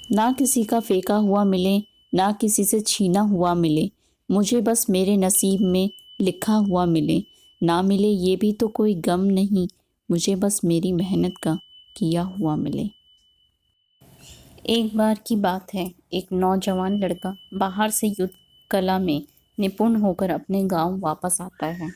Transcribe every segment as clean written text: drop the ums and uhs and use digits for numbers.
ना किसी का फेंका हुआ मिले, ना किसी से छीना हुआ मिले, मुझे बस मेरे नसीब में लिखा हुआ मिले। ना मिले ये भी तो कोई गम नहीं, मुझे बस मेरी मेहनत का किया हुआ मिले। एक बार की बात है, एक नौजवान लड़का बाहर से युद्ध कला में निपुण होकर अपने गांव वापस आता है।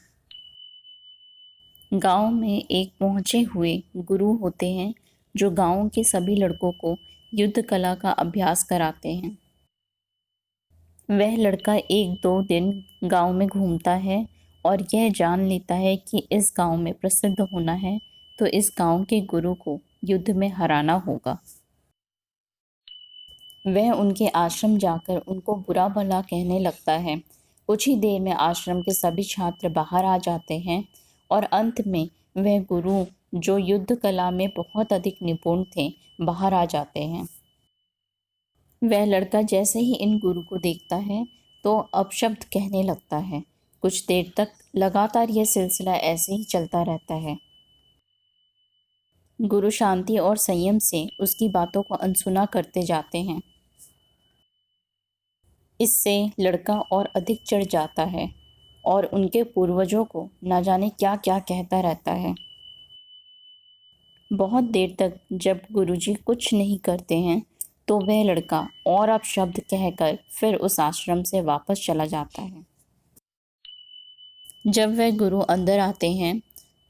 गांव में एक पहुंचे हुए गुरु होते हैं जो गांव के सभी लड़कों को युद्ध कला का अभ्यास कराते हैं। वह लड़का एक दो दिन गांव में घूमता है और यह जान लेता है कि इस गांव में प्रसिद्ध होना है तो इस गांव के गुरु को युद्ध में हराना होगा। वह उनके आश्रम जाकर उनको बुरा भला कहने लगता है। कुछ ही देर में आश्रम के सभी छात्र बाहर आ जाते हैं और अंत में वह गुरु जो युद्ध कला में बहुत अधिक निपुण थे बाहर आ जाते हैं। वह लड़का जैसे ही इन गुरु को देखता है तो अपशब्द कहने लगता है। कुछ देर तक लगातार यह सिलसिला ऐसे ही चलता रहता है। गुरु शांति और संयम से उसकी बातों को अनसुना करते जाते हैं। इससे लड़का और अधिक चढ़ जाता है और उनके पूर्वजों को न जाने क्या क्या कहता रहता है। बहुत देर तक जब गुरुजी कुछ नहीं करते हैं तो वह लड़का और अपशब्द कहकर फिर उस आश्रम से वापस चला जाता है। जब वह गुरु अंदर आते हैं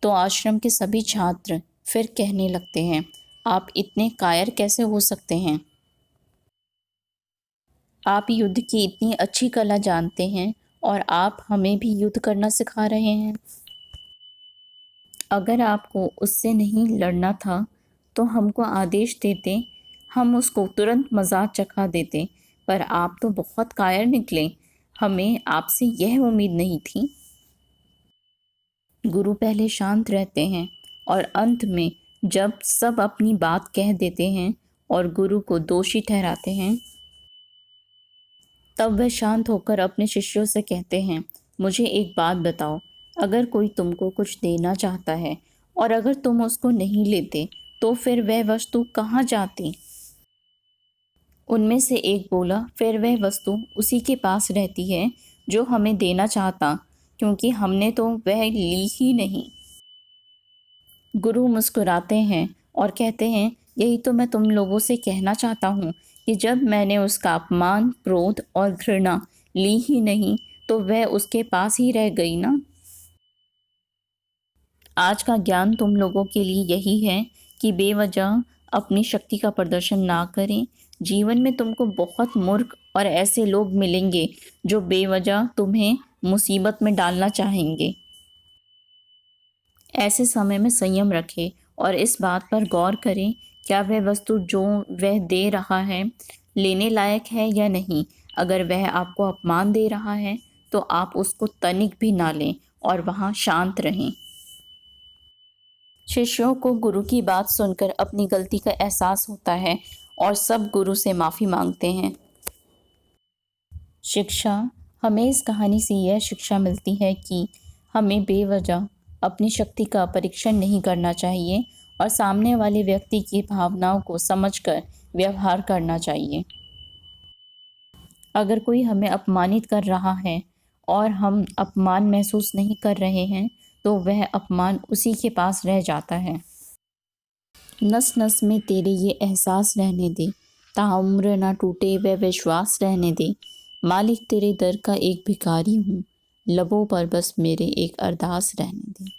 तो आश्रम के सभी छात्र फिर कहने लगते हैं, आप इतने कायर कैसे हो सकते हैं? आप युद्ध की इतनी अच्छी कला जानते हैं और आप हमें भी युद्ध करना सिखा रहे हैं। अगर आपको उससे नहीं लड़ना था तो हमको आदेश देते, हम उसको तुरंत मजाक चखा देते, पर आप तो बहुत कायर निकले, हमें आपसे यह उम्मीद नहीं थी। गुरु पहले शांत रहते हैं और अंत में जब सब अपनी बात कह देते हैं और गुरु को दोषी ठहराते हैं तब वह शांत होकर अपने शिष्यों से कहते हैं, मुझे एक बात बताओ, अगर कोई तुमको कुछ देना चाहता है और अगर तुम उसको नहीं लेते तो फिर वह वस्तु कहाँ जाती? उनमें से एक बोला, फिर वह वस्तु उसी के पास रहती है जो हमें देना चाहता, क्योंकि हमने तो वह ली ही नहीं। गुरु मुस्कुराते हैं और कहते हैं, यही तो मैं तुम लोगों से कहना चाहता हूँ कि जब मैंने उसका अपमान, क्रोध और घृणा ली ही नहीं तो वह उसके पास ही रह गई ना। आज का ज्ञान तुम लोगों के लिए यही है कि बेवजह अपनी शक्ति का प्रदर्शन ना करें। जीवन में तुमको बहुत मूर्ख और ऐसे लोग मिलेंगे जो बेवजह तुम्हें मुसीबत में डालना चाहेंगे। ऐसे समय में संयम रखें और इस बात पर गौर करें, क्या वह वस्तु जो वह दे रहा है लेने लायक है या नहीं। अगर वह आपको अपमान दे रहा है तो आप उसको तनिक भी ना लें और वहाँ शांत रहें। शिष्यों को गुरु की बात सुनकर अपनी गलती का एहसास होता है और सब गुरु से माफ़ी मांगते हैं। शिक्षा, हमें इस कहानी से यह शिक्षा मिलती है कि हमें बेवजह अपनी शक्ति का परीक्षण नहीं करना चाहिए और सामने वाले व्यक्ति की भावनाओं को समझकर व्यवहार करना चाहिए। अगर कोई हमें अपमानित कर रहा है और हम अपमान महसूस नहीं कर रहे हैं तो वह अपमान उसी के पास रह जाता है। नस नस में तेरे ये एहसास रहने दे, ताउम्र ना टूटे वह विश्वास रहने दे। मालिक तेरे दर का एक भिखारी हूँ, लबों पर बस मेरे एक अरदास रहने दे।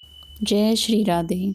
जय श्री राधे।